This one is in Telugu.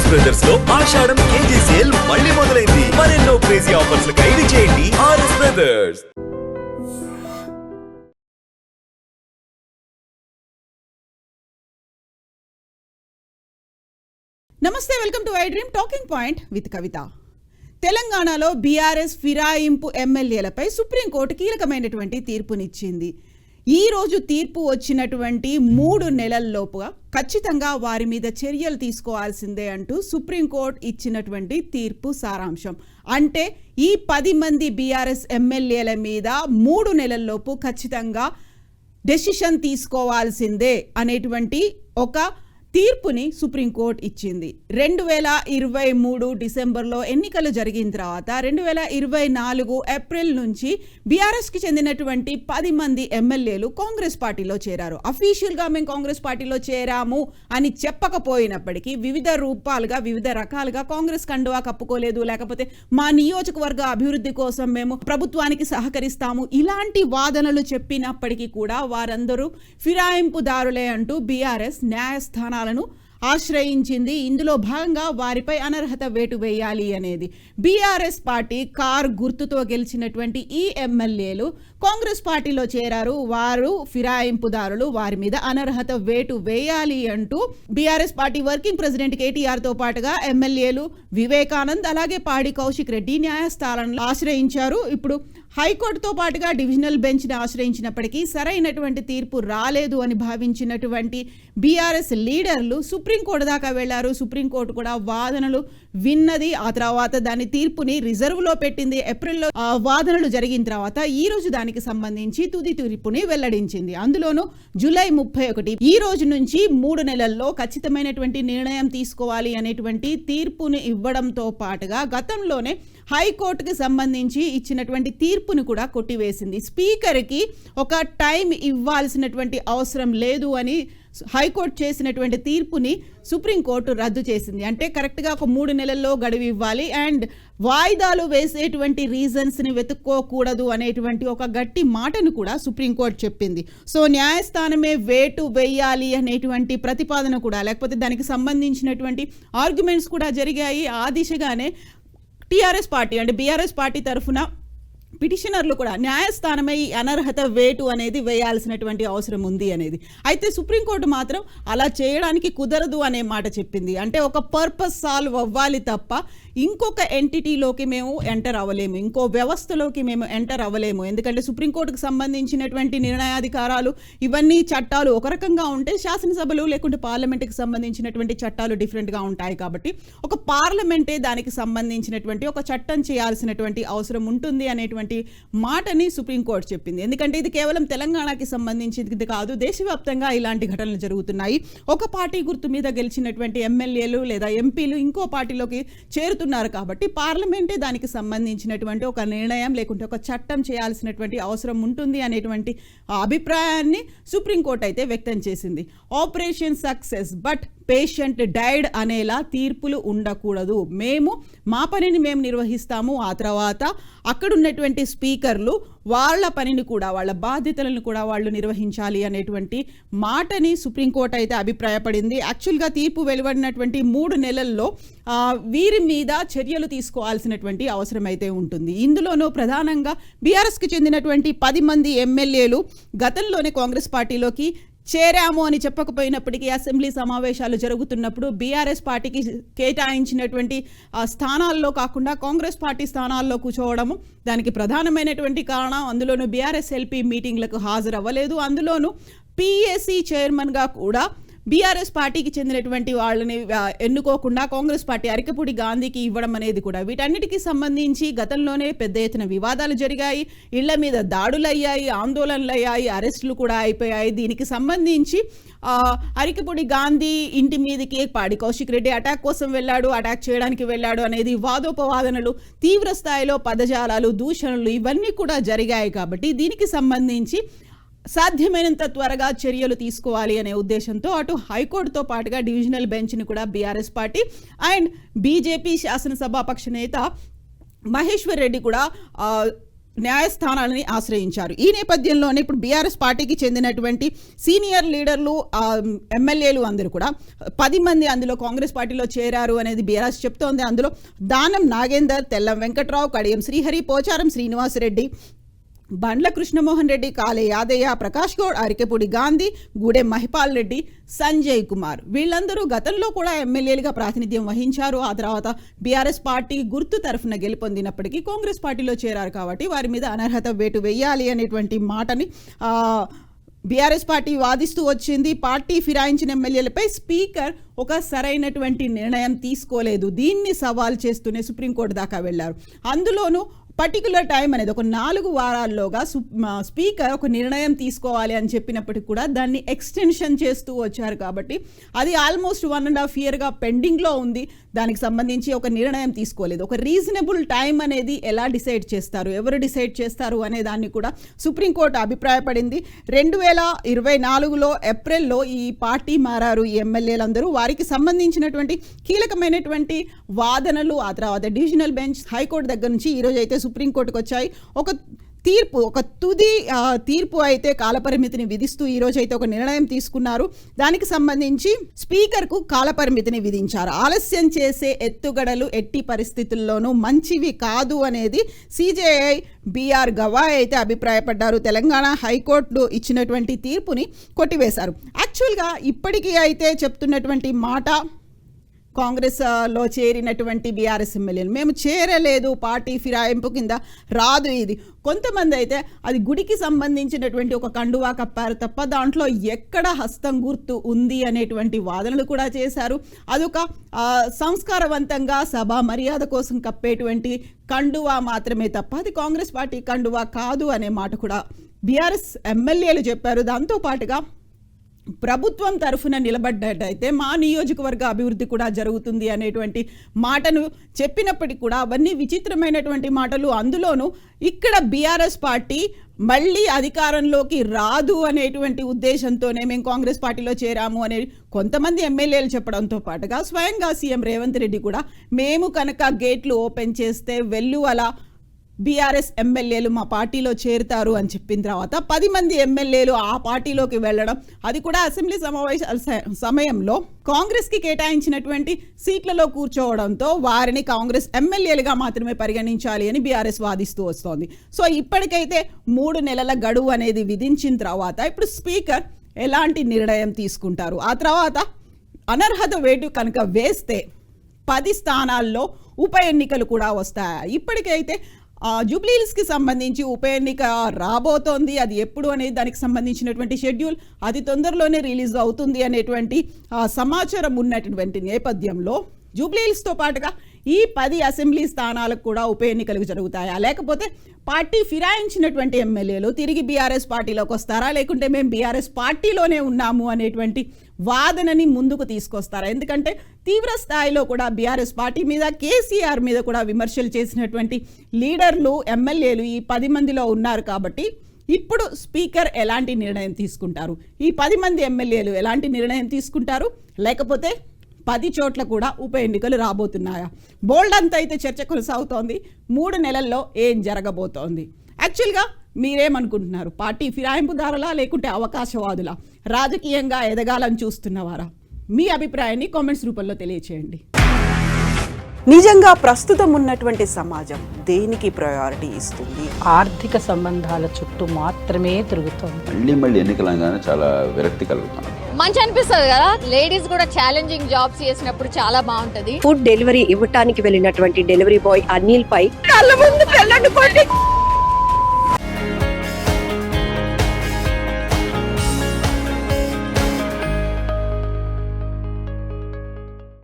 ఆర్ఎస్ బ్రదర్స్ లో ఆషాఢం కేజీ సేల్ మళ్ళీ మొదలైంది. మరెన్నో క్రేజీ ఆఫర్స్ ఖైదీ చేయండి ఆర్ఎస్ బ్రదర్స్. నమస్తే, welcome to I dream talking point with Kavitha. తెలంగాణలో బీఆర్ఎస్ ఫిరాయింపు ఎమ్మెల్యేలపై సుప్రీంకోర్టు కీలకమైనటువంటి తీర్పునిచ్చింది. ఈ రోజు తీర్పు వచ్చినటువంటి 3 నెలల్లోపుగా ఖచ్చితంగా వారి మీద చర్యలు తీసుకోవాల్సిందే అంటూ సుప్రీంకోర్టు ఇచ్చినటువంటి తీర్పు సారాంశం. అంటే ఈ 10 మంది బీఆర్ఎస్ ఎమ్మెల్యేల మీద 3 నెలల్లోపు ఖచ్చితంగా డెసిషన్ తీసుకోవాల్సిందే అనేటువంటి ఒక తీర్పుని సుప్రీంకోర్టు ఇచ్చింది. 2023 డిసెంబర్లో ఎన్నికలు జరిగిన తర్వాత 2024 ఏప్రిల్ నుంచి బీఆర్ఎస్కి చెందినటువంటి 10 మంది ఎమ్మెల్యేలు కాంగ్రెస్ పార్టీలో చేరారు. అఫీషియల్గా మేము కాంగ్రెస్ పార్టీలో చేరాము అని చెప్పకపోయినప్పటికీ వివిధ రూపాలుగా వివిధ రకాలుగా కాంగ్రెస్ కండువా కప్పుకోలేదు, లేకపోతే మా నియోజకవర్గ అభివృద్ధి కోసం మేము ప్రభుత్వానికి సహకరిస్తాము, ఇలాంటి వాదనలు చెప్పినప్పటికీ కూడా వారందరూ ఫిరాయింపుదారులే అంటూ బీఆర్ఎస్ న్యాయస్థానాలను ఆశ్రయించింది. ఇందులో భాగంగా వారిపై అనర్హత వేటు వేయాలి అనేది. బీఆర్ఎస్ పార్టీ కార్ గుర్తుతో గెలిచినటువంటి ఈ ఎమ్మెల్యేలు కాంగ్రెస్ పార్టీలో చేరారు, వారు ఫిరాయింపుదారులు, వారి మీద అనర్హత వేటు వేయాలి అంటూ BRS party working president KTR తో పాటుగా ఎమ్మెల్యేలు వివేకానంద్ అలాగే పాడి కౌశిక్ రెడ్డి న్యాయస్థానాలను ఆశ్రయించారు. ఇప్పుడు హైకోర్టుతో పాటుగా డివిజనల్ బెంచ్ని ఆశ్రయించినప్పటికీ సరైనటువంటి తీర్పు రాలేదు అని భావించినటువంటి బీఆర్ఎస్ లీడర్లు సుప్రీంకోర్టు దాకా వెళ్లారు. సుప్రీంకోర్టు కూడా వాదనలు విన్నది. ఆ తర్వాత దాని తీర్పుని రిజర్వ్లో పెట్టింది. ఏప్రిల్లో వాదనలు జరిగిన తర్వాత ఈ రోజు దానికి సంబంధించి తుది తీర్పుని వెల్లడించింది. అందులోనూ జూలై 31 ఈ రోజు నుంచి 3 నెలల్లో ఖచ్చితమైనటువంటి నిర్ణయం తీసుకోవాలి అనేటువంటి తీర్పుని ఇవ్వడంతో పాటుగా గతంలోనే హైకోర్టుకి సంబంధించి ఇచ్చినటువంటి తీర్పును కూడా కొట్టివేసింది. స్పీకర్కి ఒక టైం ఇవ్వాల్సినటువంటి అవసరం లేదు అని హైకోర్టు చేసినటువంటి తీర్పుని సుప్రీంకోర్టు రద్దు చేసింది. అంటే కరెక్ట్గా ఒక 3 నెలల్లో గడువు ఇవ్వాలి అండ్ వాయిదాలు వేసేటువంటి రీజన్స్ని వెతుక్కోకూడదు అనేటువంటి ఒక గట్టి మాటను కూడా సుప్రీంకోర్టు చెప్పింది. సో న్యాయస్థానమే వేటు వేయాలి అనేటువంటి ప్రతిపాదన కూడా, లేకపోతే దానికి సంబంధించినటువంటి ఆర్గ్యుమెంట్స్ కూడా జరిగాయి. ఆ దిశగానే టీఆర్ఎస్ పార్టీ అంటే బీఆర్ఎస్ పార్టీ తరఫున పిటిషనర్లు కూడా న్యాయస్థానమే ఈ అనర్హత వేటు అనేది వేయాల్సినటువంటి అవసరం ఉంది అనేది. అయితే సుప్రీంకోర్టు మాత్రం అలా చేయడానికి కుదరదు అనే మాట చెప్పింది. అంటే ఒక పర్పస్ సాల్వ్ అవ్వాలి తప్ప ఇంకొక ఎంటిటీలోకి మేము ఎంటర్ అవ్వలేము, ఇంకో వ్యవస్థలోకి మేము ఎంటర్ అవ్వలేము. ఎందుకంటే సుప్రీంకోర్టుకు సంబంధించినటువంటి నిర్ణయాధికారాలు ఇవన్నీ చట్టాలు ఒక రకంగా ఉంటే శాసనసభలు లేకుంటే పార్లమెంట్కి సంబంధించినటువంటి చట్టాలు డిఫరెంట్గా ఉంటాయి. కాబట్టి ఒక పార్లమెంటే దానికి సంబంధించినటువంటి ఒక చట్టం చేయాల్సినటువంటి అవసరం ఉంటుంది అనేటువంటి మాటని సుప్రీంకోర్టు చెప్పింది. ఎందుకంటే ఇది కేవలం తెలంగాణకి సంబంధించింది కాదు, దేశవ్యాప్తంగా ఇలాంటి ఘటనలు జరుగుతున్నాయి. ఒక పార్టీ గుర్తు మీద గెలిచినటువంటి ఎమ్మెల్యేలు లేదా ఎంపీలు ఇంకో పార్టీలోకి చేరుతున్నారు కాబట్టి పార్లమెంటే దానికి సంబంధించినటువంటి ఒక నిర్ణయం లేకుంటే ఒక చట్టం చేయాల్సినటువంటి అవసరం ఉంటుంది అనేటువంటి అభిప్రాయాన్ని సుప్రీంకోర్టు అయితే వ్యక్తం చేసింది. Operation success but patient died అనేలా తీర్పులు ఉండకూడదు. మేము మా పనిని మేము నిర్వహిస్తాము, ఆ తర్వాత అక్కడ ఉన్నటువంటి స్పీకర్లు వాళ్ళ పనిని కూడా వాళ్ళ బాధ్యతలను కూడా వాళ్ళు నిర్వహించాలి అనేటువంటి మాటని సుప్రీంకోర్టు అయితే అభిప్రాయపడింది. యాక్చువల్గా తీర్పు వెలువడినటువంటి 3 నెలల్లో వీరి మీద చర్యలు తీసుకోవాల్సినటువంటి అవసరం అయితే ఉంటుంది. ఇందులోనూ ప్రధానంగా బీఆర్ఎస్కి చెందినటువంటి 10 మంది ఎమ్మెల్యేలు గతంలోనే కాంగ్రెస్ పార్టీలోకి చేరాము అని చెప్పకపోయినప్పటికీ అసెంబ్లీ సమావేశాలు జరుగుతున్నప్పుడు బీఆర్ఎస్ పార్టీకి కేటాయించినటువంటి స్థానాల్లో కాకుండా కాంగ్రెస్ పార్టీ స్థానాల్లో కూర్చోవడము దానికి ప్రధానమైనటువంటి కారణం. అందులోనూ బీఆర్ఎస్ ఎల్పీ మీటింగ్లకు హాజరవ్వలేదు. అందులోనూ పిఎస్సి చైర్మన్గా కూడా బీఆర్ఎస్ పార్టీకి చెందినటువంటి వాళ్ళని ఎన్నుకోకుండా కాంగ్రెస్ పార్టీ అరికపూడి గాంధీకి ఇవ్వడం అనేది కూడా, వీటన్నిటికీ సంబంధించి గతంలోనే పెద్ద ఎత్తున వివాదాలు జరిగాయి, ఇళ్ల మీద దాడులు అయ్యాయి, ఆందోళనలు అయ్యాయి, అరెస్టులు కూడా అయిపోయాయి. దీనికి సంబంధించి అరికపూడి గాంధీ ఇంటి మీదకి పాడి కౌశిక్ రెడ్డి అటాక్ కోసం వెళ్ళాడు, అటాక్ చేయడానికి వెళ్ళాడు అనేది వాదోపవాదనలు, తీవ్ర స్థాయిలో పదజాలాలు, దూషణలు ఇవన్నీ కూడా జరిగాయి. కాబట్టి దీనికి సంబంధించి సాధ్యమైనంత త్వరగా చర్యలు తీసుకోవాలి అనే ఉద్దేశంతో అటు హైకోర్టుతో పాటుగా డివిజనల్ బెంచ్ని కూడా బీఆర్ఎస్ పార్టీ అండ్ బీజేపీ శాసనసభాపక్ష నేత మహేశ్వర్ రెడ్డి కూడా న్యాయస్థానాలని ఆశ్రయించారు. ఈ నేపథ్యంలోనే ఇప్పుడు బీఆర్ఎస్ పార్టీకి చెందినటువంటి సీనియర్ లీడర్లు, ఎమ్మెల్యేలు అందరూ కూడా 10 మంది అందులో కాంగ్రెస్ పార్టీలో చేరారు అనేది బీఆర్ఎస్ చెప్తోంది. అందులో దానం నాగేందర్, తెల్లం వెంకట్రావు, కడియం శ్రీహరి, పోచారం శ్రీనివాసరెడ్డి, బండ్ల కృష్ణమోహన్ రెడ్డి, కాలే యాదయ్య, ప్రకాష్ గౌడ్, అరికెపూడి గాంధీ, గూడెం మహిపాల్ రెడ్డి, సంజయ్ కుమార్ వీళ్ళందరూ గతంలో కూడా ఎమ్మెల్యేలుగా ప్రాతినిధ్యం వహించారు. ఆ తర్వాత బీఆర్ఎస్ పార్టీ గుర్తు తరఫున గెలుపొందినప్పటికీ కాంగ్రెస్ పార్టీలో చేరారు కాబట్టి వారి మీద అనర్హత వేటు వేయాలి అనేటువంటి మాటని బీఆర్ఎస్ పార్టీ వాదిస్తూ వచ్చింది. పార్టీ ఫిరాయించిన ఎమ్మెల్యేలపై స్పీకర్ ఒక సరైనటువంటి నిర్ణయం తీసుకోలేదు. దీన్ని సవాల్ చేస్తూనే సుప్రీంకోర్టు దాకా వెళ్లారు. అందులోనూ పర్టికులర్ టైం అనేది ఒక 4 వారాల్లోగా స్పీకర్ ఒక నిర్ణయం తీసుకోవాలి అని చెప్పినప్పటికీ కూడా దాన్ని ఎక్స్టెన్షన్ చేస్తూ వచ్చారు. కాబట్టి అది ఆల్మోస్ట్ 1.5 ఇయర్గా పెండింగ్లో ఉంది. దానికి సంబంధించి ఒక నిర్ణయం తీసుకోలేదు. ఒక రీజనబుల్ టైం అనేది ఎలా డిసైడ్ చేస్తారు, ఎవరు డిసైడ్ చేస్తారు అనే దాన్ని కూడా సుప్రీంకోర్టు అభిప్రాయపడింది. 2024లో ఏప్రిల్లో ఈ పార్టీ మారారు ఈ ఎమ్మెల్యేలందరూ. వారికి సంబంధించినటువంటి కీలకమైనటువంటి వాదనలు ఆ తర్వాత డివిజనల్ బెంచ్, హైకోర్టు దగ్గర నుంచి ఈరోజు అయితే సుప్రీంకోర్టుకు వచ్చాయి. ఒక తుది తీర్పు అయితే కాలపరిమితిని విధిస్తూ ఈరోజు అయితే ఒక నిర్ణయం తీసుకున్నారు. దానికి సంబంధించి స్పీకర్కు కాలపరిమితిని విధించారు. ఆలస్యం చేసే ఎత్తుగడలు ఎట్టి పరిస్థితుల్లోనూ మంచివి కాదు అనేది సిజేఐ బిఆర్ గవాయ్ అయితే అభిప్రాయపడ్డారు. తెలంగాణ హైకోర్టు ఇచ్చినటువంటి తీర్పుని కొట్టివేశారు. యాక్చువల్గా ఇప్పటికీ అయితే చెప్తున్నటువంటి మాట కాంగ్రెస్లో చేరినటువంటి బీఆర్ఎస్ ఎమ్మెల్యేలు, మేము చేరలేదు, పార్టీ ఫిరాయింపు కింద రాదు ఇది. కొంతమంది అయితే అది గుడికి సంబంధించినటువంటి ఒక కండువా కప్పారు తప్ప దాంట్లో ఎక్కడ హస్తం గుర్తు ఉంది అనేటువంటి వాదనలు కూడా చేశారు. అదొక సంస్కారవంతంగా సభా మర్యాద కోసం కప్పేటువంటి కండువా మాత్రమే తప్ప అది కాంగ్రెస్ పార్టీ కండువా కాదు అనే మాట కూడా బీఆర్ఎస్ ఎమ్మెల్యేలు చెప్పారు. దాంతోపాటుగా ప్రభుత్వం తరఫున నిలబడ్డట్టయితే మా నియోజకవర్గ అభివృద్ధి కూడా జరుగుతుంది అనేటువంటి మాటను చెప్పినప్పటికీ కూడా అవన్నీ విచిత్రమైనటువంటి మాటలు. అందులోనూ ఇక్కడ బీఆర్ఎస్ పార్టీ మళ్ళీ అధికారంలోకి రాదు అనేటువంటి ఉద్దేశంతోనే మేము కాంగ్రెస్ పార్టీలో చేరాము అనే కొంతమంది ఎమ్మెల్యేలు చెప్పడంతో పాటుగా స్వయంగా సీఎం రేవంత్ రెడ్డి కూడా మేము కనుక గేట్లు ఓపెన్ చేస్తే వెల్లువల బీఆర్ఎస్ ఎమ్మెల్యేలు మా పార్టీలో చేరుతారు అని చెప్పిన తర్వాత 10 మంది ఎమ్మెల్యేలు ఆ పార్టీలోకి వెళ్ళడం, అది కూడా అసెంబ్లీ సమావేశాల సమయంలో కాంగ్రెస్కి కేటాయించినటువంటి సీట్లలో కూర్చోవడంతో వారిని కాంగ్రెస్ ఎమ్మెల్యేలుగా మాత్రమే పరిగణించాలి అని బీఆర్ఎస్ వాదిస్తూ వస్తోంది. సో ఇప్పటికైతే 3 నెలల గడువు అనేది విధించిన తర్వాత ఇప్పుడు స్పీకర్ ఎలాంటి నిర్ణయం తీసుకుంటారు, ఆ తర్వాత అనర్హత వేటు కనుక వేస్తే 10 స్థానాల్లో ఉప ఎన్నికలు కూడా వస్తాయి. ఇప్పటికైతే జూబ్లీహిల్స్కి సంబంధించి ఉప ఎన్నిక రాబోతోంది. అది ఎప్పుడు అనేది దానికి సంబంధించినటువంటి షెడ్యూల్ అతి తొందరలోనే రిలీజ్ అవుతుంది అనేటువంటి సమాచారం ఉన్నటువంటి నేపథ్యంలో జూబ్లీహిల్స్తో పాటుగా ఈ 10 అసెంబ్లీ స్థానాలకు కూడా ఉప ఎన్నికలు జరుగుతాయా, లేకపోతే పార్టీ ఫిరాయించినటువంటి ఎమ్మెల్యేలు తిరిగి బీఆర్ఎస్ పార్టీలోకి వస్తారా, లేకుంటే మేము బీఆర్ఎస్ పార్టీలోనే ఉన్నాము అనేటువంటి వాదనని ముందుకు తీసుకొస్తారా? ఎందుకంటే తీవ్ర స్థాయిలో కూడా బీఆర్ఎస్ పార్టీ మీద, కేసీఆర్ మీద కూడా విమర్శలు చేసినటువంటి లీడర్లు, ఎమ్మెల్యేలు ఈ 10 మందిలో ఉన్నారు. కాబట్టి ఇప్పుడు స్పీకర్ ఎలాంటి నిర్ణయం తీసుకుంటారు, ఈ 10 మంది ఎమ్మెల్యేలు ఎలాంటి నిర్ణయం తీసుకుంటారు, లేకపోతే 10 చోట్ల కూడా ఉప ఎన్నికలు రాబోతున్నాయా? బోల్డ్ అంతా అయితే చర్చ కొనసాగుతోంది. 3 నెలల్లో ఏం జరగబోతోంది? యాక్చువల్గా మీరేమనుకుంటున్నారు? పార్టీ ఫిరాయింపుదారులా, లేకుంటే అవకాశవాదులా, రాజకీయంగా ఎదగాలని చూస్తున్నవారా? మీ అభిప్రాయాన్ని కామెంట్స్ రూపంలో తెలియచేయండి. నిజంగా ప్రస్తుతం ఉన్నటువంటి సమాజం దేనికి ప్రయారిటీ ఇస్తుంది? ఆర్థిక సంబంధాల చుట్టూ మాత్రమే తిరుగుతోంది. మళ్ళీ ఎన్నికలంగానే చాలా విరక్తి కలుగుతాం. మంచి అనిపిస్తుంది కదా, లేడీస్ కూడా ఛాలెంజింగ్ జాబ్స్ చేసినప్పుడు చాలా బాగుంటది. ఫుడ్ డెలివరీ ఇవ్వటానికి వెళ్ళినటువంటి డెలివరీ బాయ్ అనిల్ పై కళ్ళ ముందు